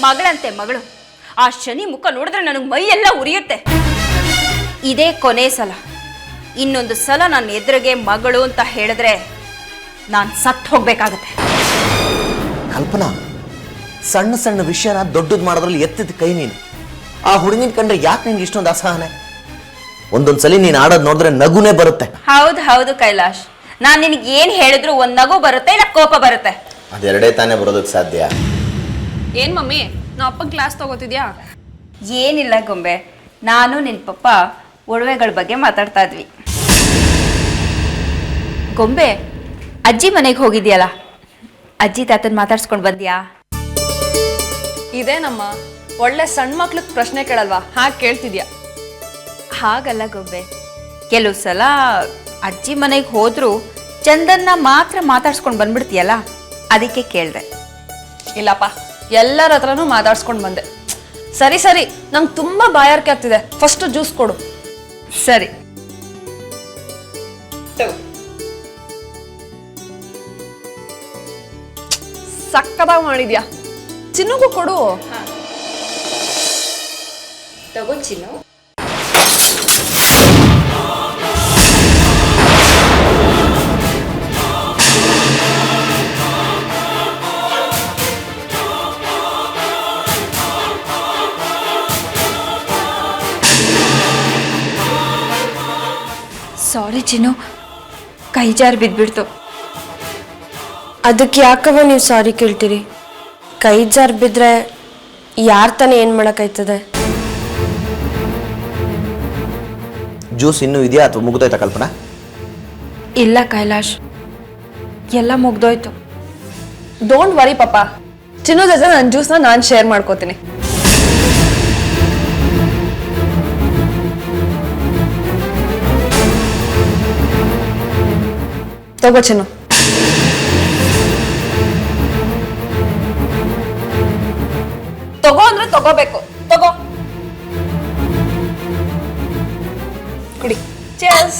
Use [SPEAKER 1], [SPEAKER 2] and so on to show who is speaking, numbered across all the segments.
[SPEAKER 1] ಮಗಳಂತೆ ಮಗಳು. ಆ ಶನಿ ಮುಖ ನೋಡಿದ್ರೆ ನನಗೆ ಮೈಯೆಲ್ಲ ಉರಿಯುತ್ತೆ. ಇದೇ ಕೊನೆ ಸಲ. ಇನ್ನೊಂದು ಸಲ ನನ್ನ ಎದುರಿಗೆ ಮಗಳು ಅಂತ ಹೇಳಿದ್ರೆ ನಾನು ಸತ್ತು ಹೋಗ್ಬೇಕಾಗತ್ತೆ.
[SPEAKER 2] ಕಲ್ಪನಾ, ಸಣ್ಣ ಸಣ್ಣ ವಿಷಯನ ದೊಡ್ಡದು ಮಾಡೋದ್ರಲ್ಲಿ ಎತ್ತಿದ ಕೈ ನೀನು. ಆ ಹುಡುಗಿನ ಕಂಡ್ರೆ ಯಾಕೆ ನಿನ್ಗೆ ಇಷ್ಟೊಂದು ಅಸಹನೆ? ಒಂದೊಂದ್ಸಲಿ ನೀನು ಆಡೋದು ನೋಡಿದ್ರೆ ನಗುನೇ ಬರುತ್ತೆ.
[SPEAKER 1] ಹೌದು ಹೌದು ಕೈಲಾಶ್, ನಾನು ನಿನಗೆ ಏನು ಹೇಳಿದ್ರು ಒಂದು ನಗು ಬರುತ್ತೆ, ಇಲ್ಲ ಕೋಪ ಬರುತ್ತೆ.
[SPEAKER 2] ಅದೆರಡೇ ತಾನೇ ಬರೋದಕ್ಕೆ ಸಾಧ್ಯ.
[SPEAKER 3] ಏನ್ ಮಮ್ಮಿ, ನಾ ಅಪ್ಪ ಕ್ಲಾಸ್ ತಗೋತಿದ್ಯಾ?
[SPEAKER 1] ಏನಿಲ್ಲ ಗೊಂಬೆ, ನಾನು ನಿನ್ನ ಪಪ್ಪ ಒಡವೆಗಳ ಬಗ್ಗೆ ಮಾತಾಡ್ತಾ ಇದ್ವಿ. ಗೊಂಬೆ, ಅಜ್ಜಿ ಮನೆಗೆ ಹೋಗಿದ್ಯಲ್ಲ, ಅಜ್ಜಿ ತಾತನ ಮಾತಾಡ್ಸ್ಕೊಂಡು ಬಂದ್ಯಾ?
[SPEAKER 3] ಇದೇನಮ್ಮ, ಒಳ್ಳೆ ಸಣ್ಣ ಮಕ್ಳಿಗೆ ಪ್ರಶ್ನೆ ಕೇಳಲ್ವಾ, ಹಾಗೆ ಕೇಳ್ತಿದ್ಯಾ?
[SPEAKER 1] ಹಾಗಲ್ಲ ಗೊಂಬೆ, ಕೆಲವು ಸಲ ಅಜ್ಜಿ ಮನೆಗೆ ಹೋದ್ರು ಚಂದನ್ನ ಮಾತ್ರ ಮಾತಾಡ್ಸ್ಕೊಂಡು ಬಂದ್ಬಿಡ್ತೀಯಲ್ಲ, ಅದಕ್ಕೆ ಕೇಳಿದೆ.
[SPEAKER 3] ಇಲ್ಲಪ್ಪ, ಎಲ್ಲರ ಹತ್ರನೂ ಮಾತಾಡ್ಸ್ಕೊಂಡು ಬಂದೆ. ಸರಿ ಸರಿ, ನಂಗೆ ತುಂಬಾ ಬಾಯಾರಿಕೆ ಆಗ್ತಿದೆ, ಫಸ್ಟ್ ಜ್ಯೂಸ್ ಕೊಡು.
[SPEAKER 1] ಸರಿ.
[SPEAKER 3] ಸಕ್ಕದಾಗಿ ಮಾಡಿದ್ಯಾ, ಚಿನ್ನುಗೂ ಕೊಡು.
[SPEAKER 1] ತಗೋ ಚಿನ್ನು. ಸಾರಿ ಚಿನ್ನು, ಕೈ ಜಾರಿ ಬಿದ್ಬಿಡ್ತು.
[SPEAKER 4] ಅದಕ್ಕೆ ಯಾಕವ ನೀವು ಸಾರಿ ಕೇಳ್ತೀರಿ? ಕೈ ಜಾರ್ ಬಿದ್ರೆ ಯಾರು ತಾನೇ ಏನು ಮಾಡೋಕ್ಕಾಯ್ತದೆ?
[SPEAKER 2] ಜ್ಯೂಸ್ ಇನ್ನೂ ಇದೆಯಾ ಅಥವಾ ಮುಗಿದೋಯ್ತಾ ಕಲ್ಪನಾ?
[SPEAKER 1] ಇಲ್ಲ ಕೈಲಾಶ್, ಎಲ್ಲ ಮುಗ್ದೋಯ್ತು.
[SPEAKER 3] ಡೋಂಟ್ ವರಿ ಪಾಪ, ಚಿನ್ನು ಜೊತೆ ನನ್ನ ಜ್ಯೂಸ್ನ ನಾನು ಶೇರ್ ಮಾಡ್ಕೋತೀನಿ. ತಗೋ ಚಿನ್ನು. ತಗೋ ಅಂದ್ರೆ ತಗೋಬೇಕು, ತಗೋ. ಕುಡಿ. Cheers.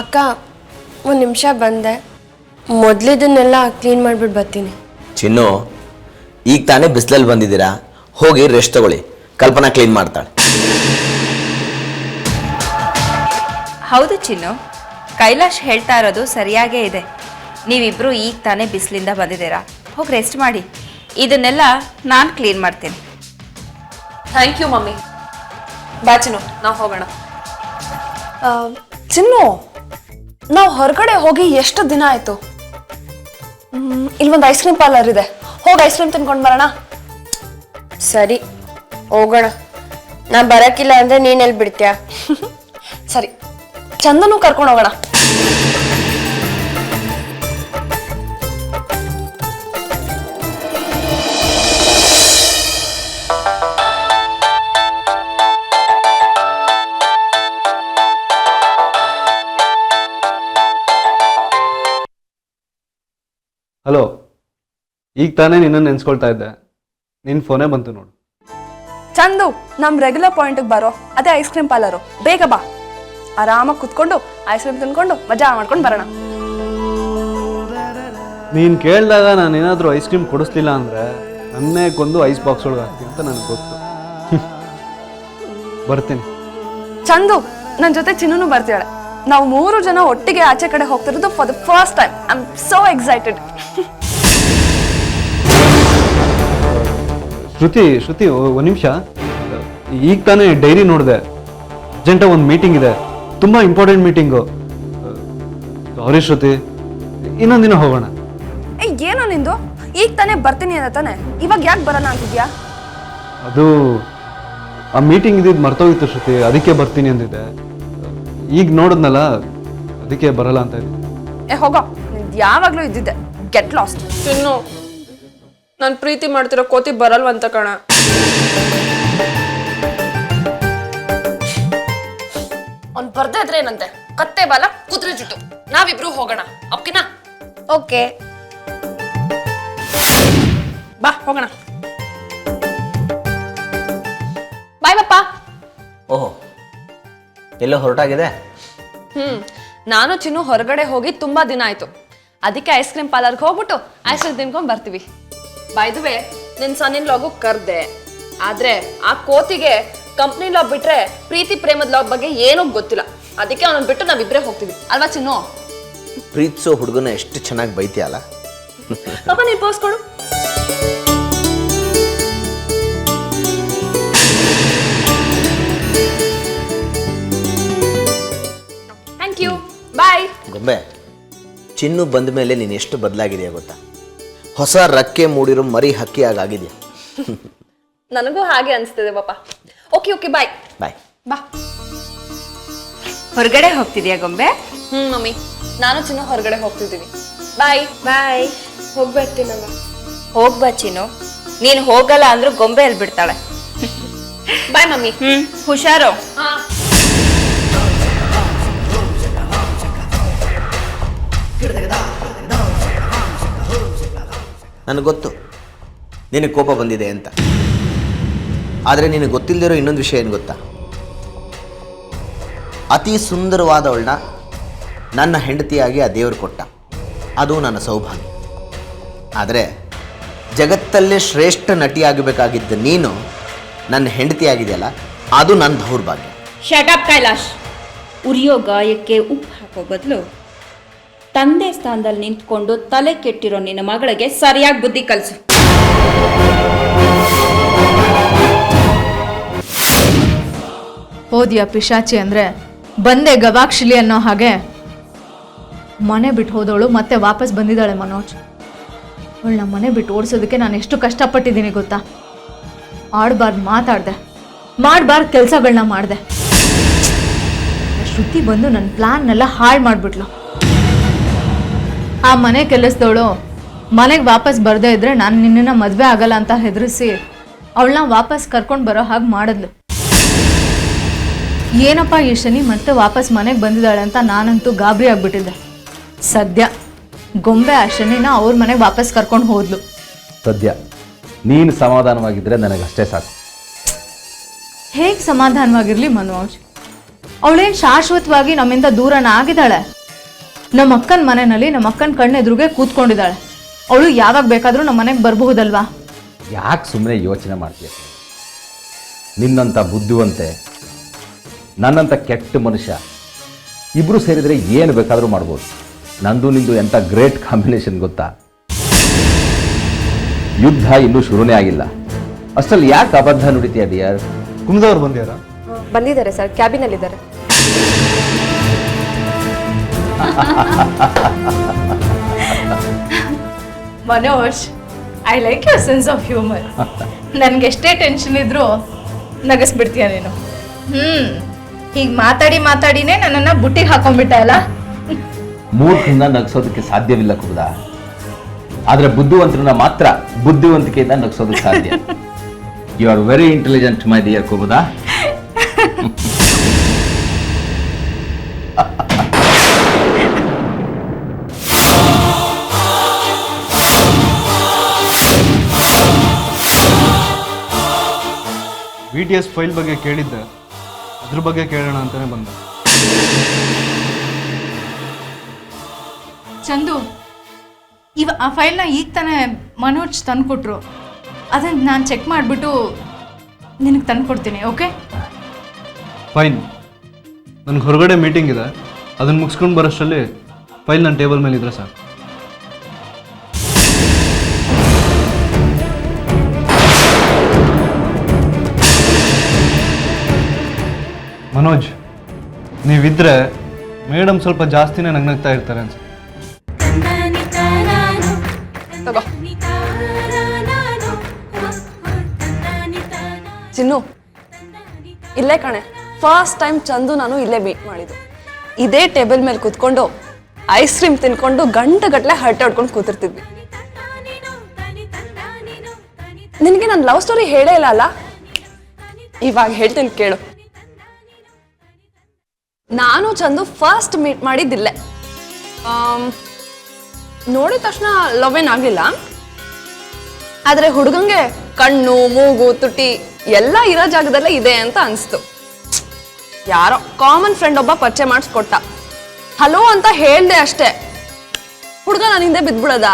[SPEAKER 4] ಅಕ್ಕ, ಒಂದು ನಿಮಿಷ ಬಂದೆ, ಮೊದಲಿದ್ದನ್ನೆಲ್ಲ ಕ್ಲೀನ್ ಮಾಡಿಬಿಟ್ಟು ಬರ್ತೀನಿ.
[SPEAKER 2] ಚಿನ್ನು, ಈಗ ತಾನೇ ಬಿಸಿಲಲ್ಲಿ ಬಂದಿದ್ದೀರಾ, ಹೋಗಿ ರೆಸ್ಟ್ ತಗೊಳ್ಳಿ, ಕಲ್ಪನಾ ಕ್ಲೀನ್ ಮಾಡ್ತಾಳೆ.
[SPEAKER 1] ಹೌದು ಚಿನ್ನು, ಕೈಲಾಶ್ ಹೇಳ್ತಾ ಇರೋದು ಸರಿಯಾಗೇ ಇದೆ. ನೀವಿಬ್ರು ಈಗ ತಾನೇ ಬಿಸಿಲಿಂದ ಬಂದಿದ್ದೀರಾ, ಹೋಗಿ ರೆಸ್ಟ್ ಮಾಡಿ. ಇದನ್ನೆಲ್ಲ ನಾನು ಕ್ಲೀನ್ ಮಾಡ್ತೀನಿ.
[SPEAKER 3] Thank you mummy. ಬಾ ಚಿನ್ನು, ನಾವು ಹೋಗೋಣ. ಚಿನ್ನು, ನಾವು ಹೊರಗಡೆ ಹೋಗಿ ಎಷ್ಟು ದಿನ ಆಯ್ತು? ಇಲ್ಲೊಂದು ಐಸ್ ಕ್ರೀಮ್ ಪಾರ್ಲರ್ ಇದೆ, ಹೋಗಿ ಐಸ್ ಕ್ರೀಮ್ ತಿನ್ಕೊಂಡು ಬರೋಣ.
[SPEAKER 4] ಸರಿ, ಹೋಗೋಣ. ನಾ ಬರೋಕ್ಕಿಲ್ಲ ಅಂದರೆ ನೀನೆಲ್ಲಿ ಬಿಡ್ತೀಯಾ?
[SPEAKER 3] ಸರಿ, ಚಂದನು ಕರ್ಕೊಂಡು ಹೋಗೋಣ.
[SPEAKER 5] ಹಲೋ, ಈಗ ತಾನೇ ನಿನ್ನನ್ನು ನೆನ್ಸ್ಕೊಳ್ತಾ ಇದ್ದೆ, ನಿನ್ನ ಫೋನೇ ಬಂತು ನೋಡು.
[SPEAKER 3] ಚಂದು, ನಮ್ ರೆಗ್ಯುಲರ್ ಪಾಯಿಂಟಿಗೆ ಬರೋ ಅದೇ ಐಸ್ ಕ್ರೀಮ್ ಪಾರ್ಲರು, ಬೇಗ ಬಾ. ಆರಾಮಾಗಿ ಕುತ್ಕೊಂಡು ಐಸ್ ಕ್ರೀಮ್ ತಿನ್ಕೊಂಡು ಮಜಾ ಮಾಡ್ಕೊಂಡು ಬರೋಣ.
[SPEAKER 5] ನೀನು ಕೇಳಿದಾಗ ನಾನು ಏನಾದರೂ ಐಸ್ ಕ್ರೀಮ್ ಕೊಡಿಸ್ಲಿಲ್ಲ ಅಂದರೆ ನನ್ನೇ ಕೊಂದು ಐಸ್ ಬಾಕ್ಸ್ ಒಳಗೆ ಹಾಕ್ತೀನಿ ಅಂತ ನನಗೆ ಗೊತ್ತು. ಬರ್ತೀನಿ.
[SPEAKER 3] ಚಂದು, ನನ್ನ ಜೊತೆ ಚಿನ್ನೂ ಬರ್ತಿದ್ದಾಳೆ. ನಾವು 3 ಜನ ಒಟ್ಟಿಗೆ ಆಚೆ ಕಡೆ ಹೋಗ್ತಿರೋದು for the first time. I am so excited.
[SPEAKER 5] Shruti ಒಂದು ನಿಮಿಷ. ಈಗ ತಾನೇ ಡೈರಿ ನೋಡಿದೆ, ಅರ್ಜೆಂಟಾಗಿ ಒಂದು ಮೀಟಿಂಗ್ ಇದೆ, ತುಂಬ ಇಂಪಾರ್ಟೆಂಟ್ ಮೀಟಿಂಗು. ಸಾರಿ ಶ್ರುತಿ, ಇನ್ನೊಂದು ದಿನ ಹೋಗೋಣ.
[SPEAKER 3] ಏನೋ ನಿಂದು, ಈಗ ತಾನೇ ಬರ್ತೀನಿ ಅಂತ ತಾನೆ, ಇವಾಗ ಯಾಕೆ ಬರೋಣ ಅಂತಿದ್ಯಾ?
[SPEAKER 5] ಅದು ಆ ಮೀಟಿಂಗ್ ಇದ್ದಿದ್ದು ಮರ್ತೋಗಿತ್ತು ಶ್ರುತಿ, ಅದಕ್ಕೆ ಬರ್ತೀನಿ ಅಂದಿದ್ದೆ. ಈಗ ನೋಡಿದ್ನಲ್ಲ, ಅದಕ್ಕೆ ಬರಲ್ಲ ಅಂತ ಇದ್ದೀನಿ.
[SPEAKER 3] ಹೋಗೋ, ನಿಂದು ಯಾವಾಗಲೂ ಇದ್ದಿದ್ದೆ. Get lost. ಚಿನ್ನು, ನಾನು ಪ್ರೀತಿ ಮಾಡ್ತಿರೋ ಕೋತಿ ಬರಲ್ವಂತ ಕಣ. ಅವ್ನು ಬರ್ದೇ ಇದ್ರೆ ಏನಂತೆ, ಕತ್ತೆ ಬಾಲ ಕುದುರೆ ಜುಟ್ಟು. ನಾವಿಬ್ರು ಹೋಗೋಣ ಓಕೆನಾ?
[SPEAKER 4] ಓಕೆ.
[SPEAKER 3] ಬಾ ಹೋಗೋಣ. ಬಾಯ್ ಪಪ್ಪ.
[SPEAKER 2] ಓಹೋ, ಎಲ್ಲೋ ಹೊರಟಾಗಿದೆ.
[SPEAKER 3] ನಾನು ಚಿನ್ನು ಹೊರಗಡೆ ಹೋಗಿ ತುಂಬಾ ದಿನ ಆಯ್ತು. ಅದಕ್ಕೆ ಐಸ್ ಕ್ರೀಮ್ ಪಾರ್ಲರ್ಗೆ ಹೋಗ್ಬಿಟ್ಟು ಐಸ್ ಕ್ರೀಮ್ ತಿನ್ಕೊಂಡ್ ಬರ್ತೀವಿ. ಬೈದುವೆ ನಿನ್ ಸನ್ನಿನ್ ಲಾಗು ಕರ್ದೆ, ಆದ್ರೆ ಆ ಕೋತಿಗೆ ಕಂಪ್ನಿ ಲಾಗ್ ಬಿಟ್ರೆ ಪ್ರೀತಿ ಪ್ರೇಮದ ಲಾಗ್ ಬಗ್ಗೆ ಏನೂ ಗೊತ್ತಿಲ್ಲ. ಅದಕ್ಕೆ ಅವನನ್ನ ಬಿಟ್ಟು ನಾವಿಬ್ರೇ ಹೋಗ್ತೀವಿ ಅಲ್ವಾ ಚಿನ್ನು?
[SPEAKER 2] ಪ್ರೀತಿಸೋ ಹುಡುಗನ ಎಷ್ಟು ಚೆನ್ನಾಗಿ ಬೈತಿಯಲ್ಲ.
[SPEAKER 3] ಪಾಪ ನೀನ್ ಪೋಸ್ ಕೊಡು. ಥ್ಯಾಂಕ್ ಯು, ಬಾಯ್.
[SPEAKER 2] ಗೊಂಬೆ, ಚಿನ್ನು ಬಂದ ಮೇಲೆ ನೀನು ಎಷ್ಟು ಬದಲಾಗಿದೆಯಾ ಗೊತ್ತಾ? ಹೊಸ ರಕ್ಕೆ ಮೂಡಿರೋ ಮರಿ ಹಕ್ಕಿಯಾಗಿದೆಯಾ.
[SPEAKER 3] ನನಗೂ ಹಾಗೆ ಅನಿಸ್ತದೆ ಪಾಪ. ಓಕೆ ಓಕೆ, ಬಾಯ್
[SPEAKER 2] ಬಾಯ್.
[SPEAKER 3] ಬಾ.
[SPEAKER 1] ಹೊರಗಡೆ ಹೋಗ್ತಿದ್ಯಾ ಗೊಂಬೆ?
[SPEAKER 3] ಮಮ್ಮಿ, ನಾನು ಚಿನ್ನು ಹೊರಗಡೆ ಹೋಗ್ತಿದ್ದೀವಿ. ಬಾಯ್.
[SPEAKER 4] ಬಾಯ್. ಹೋಗ್ಬರ್ತೀನಮ್ಮ.
[SPEAKER 1] ಹೋಗ್ಬಾ ಚಿನ್ನು, ನೀನು ಹೋಗಲ್ಲ ಅಂದ್ರೂ ಗೊಂಬೆ ಅಲ್ಲಿ ಬಿಡ್ತಾಳೆ.
[SPEAKER 3] ಬಾಯ್ ಮಮ್ಮಿ.
[SPEAKER 1] ಹುಷಾರು.
[SPEAKER 2] ನನಗೆ ಗೊತ್ತು ನಿನಗೆ ಕೋಪ ಬಂದಿದೆ ಅಂತ. ಆದರೆ ನಿನಗೆ ಗೊತ್ತಿಲ್ಲದಿರೋ ಇನ್ನೊಂದು ವಿಷಯ ಏನು ಗೊತ್ತಾ? ಅತಿ ಸುಂದರವಾದವಳನ್ನ ನನ್ನ ಹೆಂಡತಿಯಾಗಿ ಆ ದೇವರು ಕೊಟ್ಟ, ಅದು ನನ್ನ ಸೌಭಾಗ್ಯ. ಆದರೆ ಜಗತ್ತಲ್ಲೇ ಶ್ರೇಷ್ಠ ನಟಿಯಾಗಬೇಕಾಗಿದ್ದ ನೀನು ನನ್ನ ಹೆಂಡತಿಯಾಗಿದೆಯಲ್ಲ, ಅದು ನನ್ನ ದೌರ್ಭಾಗ್ಯ.
[SPEAKER 1] ಶಟಪ್ ಕೈಲಾಶ್. ಉರಿಯೋ ಗಾಯಕ್ಕೆ ಉಪ್ಪು ಹಾಕೋ ಬದಲು ತಂದೆ ಸ್ಥಾನದಲ್ಲಿ ನಿಂತ್ಕೊಂಡು ತಲೆ ಕೆಟ್ಟಿರೋ ನಿನ್ನ ಮಗಳಿಗೆ ಸರಿಯಾಗಿ ಬುದ್ಧಿ ಕಲಿಸು.
[SPEAKER 6] ಹೋದ್ಯಾ ಪಿಶಾಚಿ ಅಂದ್ರೆ ಬಂದೆ ಗವಾಕ್ಷಿಲಿ ಅನ್ನೋ ಹಾಗೆ. ಮನೆ ಬಿಟ್ಟು ಹೋದವಳು ಮತ್ತೆ ವಾಪಸ್ ಬಂದಿದ್ದಾಳೆ ಮನೋಜ್. ಅವಳನ್ನ ಮನೆ ಬಿಟ್ಟು ಓಡಿಸೋದಕ್ಕೆ ನಾನು ಎಷ್ಟು ಕಷ್ಟಪಟ್ಟಿದ್ದೀನಿ ಗೊತ್ತಾ? ಆಡಬಾರ್ದು ಮಾತಾಡ್ದೆ, ಮಾಡಬಾರ್ದು ಕೆಲಸಗಳನ್ನ ಮಾಡಿದೆ. ಶ್ರುತಿ ಬಂದು ನನ್ನ ಪ್ಲಾನ್ನೆಲ್ಲ ಹಾಳು ಮಾಡಿಬಿಟ್ಲು. ಆ ಮನೆ ಕೆಲಸದವಳು ಮನೆಗೆ ವಾಪಸ್ ಬರದೇ ಇದ್ರೆ ನಾನು ನಿನ್ನನ್ನು ಮದುವೆ ಆಗಲ್ಲ ಅಂತ ಹೆದರಿಸಿ ಅವಳನ್ನ ವಾಪಸ್ ಕರ್ಕೊಂಡು ಬರೋ ಹಾಗೆ ಮಾಡಿದ್ಲು. ಏನಪ್ಪ ಈ ಶನಿ ಮತ್ತೆ ವಾಪಸ್ ಮನೆಗೆ ಬಂದಿದ್ದಾಳೆ ಅಂತ ನಾನಂತೂ ಗಾಬರಿ ಆಗ್ಬಿಟ್ಟಿದ್ದೆ. ಸದ್ಯ ಗೊಂಬೆ ಆ ಶನಿನ ಅವ್ರ ಮನೆಗೆ ವಾಪಸ್ ಕರ್ಕೊಂಡು ಹೋದ್ಲು.
[SPEAKER 7] ಸದ್ಯ ನೀನು ಸಮಾಧಾನವಾಗಿದ್ದರೆ ನನಗಷ್ಟೇ ಸಾಕು.
[SPEAKER 6] ಹೇಗೆ ಸಮಾಧಾನವಾಗಿರ್ಲಿ ಮನೋಜ್? ಅವಳೇನು ಶಾಶ್ವತವಾಗಿ ನಮ್ಮಿಂದ ದೂರನ ಆಗಿದ್ದಾಳೆ. ನಮ್ಮ ಅಕ್ಕನ ಮನೆಯಲ್ಲಿ ನಮ್ಮ ಅಕ್ಕನ ಕಣ್ಣೆದುರುಗೆ ಕೂತ್ಕೊಂಡಿದ್ದಾಳೆ. ಅವಳು ಯಾವಾಗ ಬೇಕಾದರೂ ನಮ್ಮ ಮನೆಗೆ ಬರಬಹುದಲ್ವಾ?
[SPEAKER 7] ಯಾಕೆ ಸುಮ್ಮನೆ ಯೋಚನೆ ಮಾಡ್ತೀಯ? ನಿನ್ನಂಥ ಬುದ್ಧಿವಂತೆ, ನನ್ನಂಥ ಕೆಟ್ಟ ಮನುಷ್ಯ ಇಬ್ಬರು ಸೇರಿದರೆ ಏನು ಬೇಕಾದರೂ ಮಾಡ್ಬೋದು. ನಂದು ನಿಂದು ಎಂಥ ಗ್ರೇಟ್ ಕಾಂಬಿನೇಷನ್ ಗೊತ್ತಾ? ಯುದ್ಧ ಇನ್ನೂ ಶುರುನೇ ಆಗಿಲ್ಲ, ಅಷ್ಟರಲ್ಲಿ ಯಾಕೆ ಅಬದ್ಧ ನುಡಿತೀಯ ಡಿಯರ್?
[SPEAKER 5] ಕುಮ್ದವ್ರು ಬಂದ್ಯಾರ?
[SPEAKER 4] ಬಂದಿದ್ದಾರೆ ಸರ್, ಕ್ಯಾಬಿನಲ್ಲಿದ್ದಾರೆ.
[SPEAKER 6] Manoj, I like your sense of humour. ನನ್ಗೆ ಎಷ್ಟೇ ಟೆನ್ಷನ್ ಇದ್ರೂ ನಗಸ್ಬಿಡ್ತೀಯ ನೀನು. ಹೀಗೆ ಮಾತಾಡಿನೇ ನನ್ನನ್ನು ಬುಟ್ಟಿಗೆ ಹಾಕೊಂಡ್ಬಿಟ್ಟ ಅಲ್ಲ?
[SPEAKER 7] ಮೂರ್ಖನ್ನ ನಗಿಸೋದಕ್ಕೆ ಸಾಧ್ಯವಿಲ್ಲ ಕುಬ್ದ, ಆದರೆ ಬುದ್ಧಿವಂತರನ್ನ ಮಾತ್ರ ಬುದ್ಧಿವಂತಿಕೆಯಿಂದ ನಗಿಸೋದಕ್ಕೆ ಸಾಧ್ಯ. You are very intelligent my dear ಕುಬುದ.
[SPEAKER 5] VTS ಫೈಲ್ ಬಗ್ಗೆ ಕೇಳಿದ್ದೆ, ಅದ್ರ ಬಗ್ಗೆ ಕೇಳೋಣ ಅಂತಾನೆ ಬಂದೆ.
[SPEAKER 6] ಚಂದು, ಆ ಫೈಲ್ನ ಈಗ ತಾನೇ ಮನೋಜ್ ತಂದುಕೊಟ್ರು. ಅದನ್ನು ನಾನು ಚೆಕ್ ಮಾಡಿಬಿಟ್ಟು ನಿನಗೆ ತಂದುಕೊಡ್ತೀನಿ. ಓಕೆ?
[SPEAKER 5] ಫೈನ್. ನನಗೆ ಹೊರಗಡೆ ಮೀಟಿಂಗ್ ಇದೆ, ಅದನ್ನು ಮುಗಿಸ್ಕೊಂಡು ಬರೋಷ್ಟರಲ್ಲಿ ಫೈಲ್ ನನ್ನ ಟೇಬಲ್ ಮೇಲೆ ಇದ್ರೆ ಸಾಕು. ಮನೋಜ್, ನೀವಿದ್ರೆ ಮೇಡಮ್ ಸ್ವಲ್ಪ ಜಾಸ್ತಿನೇ ನಗ್ನಗ್ತಾ ಇರ್ತಾರೆ ಅನ್ಸುತ್ತೆ.
[SPEAKER 3] ತಗೋ. ಚಿನ್ನು, ಇಲ್ಲೇ ಕಣೆ ಫಸ್ಟ್ ಟೈಮ್ ಚಂದು ನಾನು ಇಲ್ಲೇ ಮೀಟ್ ಮಾಡಿದ್ದು. ಇದೇ ಟೇಬಲ್ ಮೇಲೆ ಕೂತ್ಕೊಂಡು ಐಸ್ ಕ್ರೀಮ್ ತಿನ್ಕೊಂಡು ಗಂಟೆಗಟ್ಟಲೆ ಹರಟೆ ಹೊಡ್ಕೊಂಡು ಕೂತಿರ್ತಿದ್ವಿ. ನಿನಗೆ ನನ್ನ ಲವ್ ಸ್ಟೋರಿ ಹೇಳೇ ಇಲ್ಲ ಅಲ್ಲ? ಇವಾಗ ಹೇಳ್ತೀನಿ ಕೇಳು. ನಾನು ಚಂದು ಫಸ್ಟ್ ಮೀಟ್ ಮಾಡಿದ್ದಿಲ್ಲೇ. ನೋಡಿದ ತಕ್ಷಣ ಲವ್ ಏನಾಗಲಿಲ್ಲ, ಆದ್ರೆ ಹುಡುಗಂಗೆ ಕಣ್ಣು ಮೂಗು ತುಟಿ ಎಲ್ಲ ಇರೋ ಜಾಗದಲ್ಲೇ ಇದೆ ಅಂತ ಅನಿಸ್ತು. ಯಾರೋ ಕಾಮನ್ ಫ್ರೆಂಡ್ ಒಬ್ಬ ಪರಿಚಯ ಮಾಡಿಸ್ಕೊಟ್ಟ, ಹಲೋ ಅಂತ ಹೇಳ್ದೆ ಅಷ್ಟೇ, ಹುಡುಗ ನನ್ನ ಹಿಂದೆ ಬಿದ್ಬಿಡದ.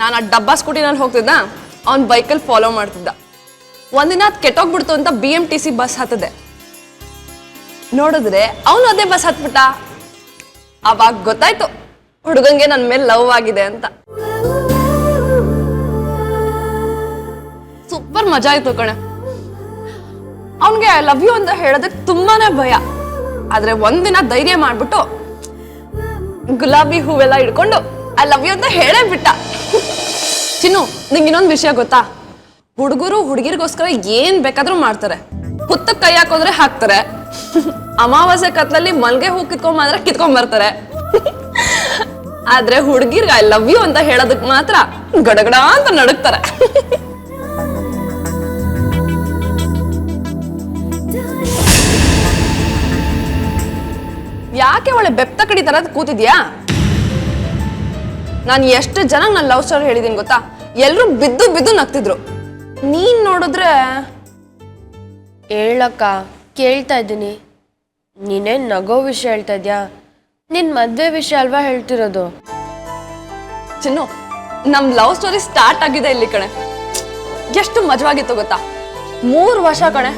[SPEAKER 3] ನಾನು ಆ ಡಬ್ಬಾ ಸ್ಕೂಟಿನಲ್ಲಿ ಹೋಗ್ತಿದ್ದ, ಅವ್ನ ಬೈಕಲ್ಲಿ ಫಾಲೋ ಮಾಡ್ತಿದ್ದ. ಒಂದಿನ ಅದು ಕೆಟ್ಟೋಗ್ಬಿಡ್ತು ಅಂತ BMTC ಬಸ್ ಹತ್ತದೆ. ನೋಡಿದ್ರೆ ಅವನು ಅದೇ ಬಸ್ ಹತ್ಬಿಟ್ಟ. ಅವಾಗ ಗೊತ್ತಾಯ್ತು ಹುಡುಗಂಗೆ ನನ್ನ ಮೇಲೆ ಲವ್ ಆಗಿದೆ ಅಂತ. ಸೂಪರ್ ಮಜಾ ಆಯ್ತು ಕಣೆ. ಅವನ್ಗೆ ಐ ಲವ್ ಯು ಅಂತ ಹೇಳೋದಕ್ಕೆ ತುಂಬಾನೇ ಭಯ. ಆದ್ರೆ ಒಂದಿನ ಧೈರ್ಯ ಮಾಡ್ಬಿಟ್ಟು ಗುಲಾಬಿ ಹೂವೆಲ್ಲ ಹಿಡ್ಕೊಂಡು ಐ ಲವ್ ಯು ಅಂತ ಹೇಳೇ ಬಿಟ್ಟ. ಚಿನ್ನು, ನಿಂಗೆ ಇನ್ನೊಂದು ವಿಷಯ ಗೊತ್ತಾ? ಹುಡುಗರು ಹುಡುಗಿರಿಗೋಸ್ಕರ ಏನ್ ಬೇಕಾದ್ರೂ ಮಾಡ್ತಾರೆ. ಹುತ್ತಕ್ಕೆ ಕೈ ಹಾಕೋದ್ರೆ ಹಾಕ್ತಾರೆ, ಅಮಾವಾಸ್ಯೆ ಕತ್ಲಲ್ಲಿ ಮಲ್ಗೆ ಹೂ ಕಿತ್ಕೊಂಬಂದ್ರೆ ಕಿತ್ಕೊಂಬರ್ತಾರೆ. ಆದ್ರೆ ಹುಡುಗಿರ್ಗೆ ಐ ಲವ್ ಯು ಅಂತ ಹೇಳೋದಕ್ ಮಾತ್ರ ಗಡಗಡ ಅಂತ ನಡುಕ್ತಾರೆ. ಯಾಕೆ ಒಳ್ಳೆ ಬೆಪ್ತ ಕಡಿ ತರ ಕೂತಿದ್ಯಾ? ನಾನು ಎಷ್ಟು ಜನ ನನ್ನ ಲವ್ ಸ್ಟೋರಿ ಹೇಳಿದೀನಿ ಗೊತ್ತಾ? ಎಲ್ರು ಬಿದ್ದು ಬಿದ್ದು ನಗ್ತಿದ್ರು. ನೀನ್ ನೋಡಿದ್ರೆ
[SPEAKER 4] ಹೇಳಕ್ಕ ಕೇಳ್ತಾ ಇದ್ದೀನಿ. ನೀನೇನ್ ನಗೋ ವಿಷಯ ಹೇಳ್ತಾ ಇದ್ಯಾ? ನಿನ್ ಮದ್ವೆ ವಿಷಯ ಅಲ್ವಾ ಹೇಳ್ತಿರೋದು?
[SPEAKER 3] ಚಿನ್ನು, ನಮ್ ಲವ್ ಸ್ಟೋರಿ ಸ್ಟಾರ್ಟ್ ಆಗಿದೆ ಇಲ್ಲಿ ಕಣೆ. ಎಷ್ಟು ಮಜವಾಗಿತ್ತು ಗೊತ್ತಾ? 3 ವರ್ಷ ಕಣೆ,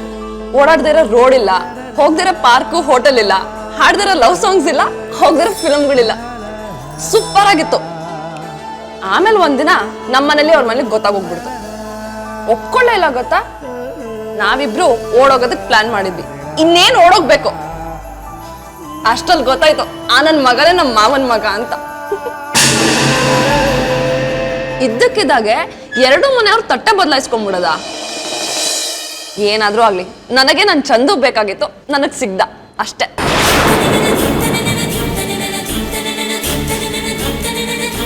[SPEAKER 3] ಓಡಾಡ್ದಿರೋ ರೋಡ್ ಇಲ್ಲ, ಹೋಗ್ದಿರೋ ಪಾರ್ಕು ಹೋಟೆಲ್ ಇಲ್ಲ, ಹಾಡ್ದಿರೋ ಲವ್ ಸಾಂಗ್ಸ್ ಇಲ್ಲ, ಹೋಗ್ದಿರೋ ಫಿಲ್ಮ್ಗಳಿಲ್ಲ. ಸೂಪರ್ ಆಗಿತ್ತು. ಆಮೇಲೆ ಒಂದಿನ ನಮ್ಮನೇಲಿ ಅವ್ರ ಮನೇಲಿ ಗೊತ್ತಾಗೋಗ್ಬಿಡ್ತು. ಒಪ್ಕೊಳ್ಳೇ ಇಲ್ಲ ಗೊತ್ತಾ? ನಾವಿಬ್ರು ಓಡೋಗೋದಕ್ಕೆ ಪ್ಲಾನ್ ಮಾಡಿದ್ವಿ. ಇನ್ನೇನು ಓಡೋಗ್ಬೇಕು. ಅಷ್ಟಲ್ಲಿ ಗೊತ್ತಾಯ್ತು ಆ ನನ್ನ ಮಗನೇ ನಮ್ಮ ಮಾವನ್ ಮಗ ಅಂತ. ಇದ್ದಕ್ಕಿದ್ದಾಗೆ 2 ಮನೆಯವ್ರು ತಟ್ಟೆ ಬದಲಾಯಿಸ್ಕೊಂಡ್ಬಿಡದ. ಏನಾದ್ರೂ ಆಗ್ಲಿ, ನನಗೆ ನನ್ ಚಂದು ಬೇಕಾಗಿತ್ತು, ನನಗ್ ಸಿಗ್ದ ಅಷ್ಟೇ.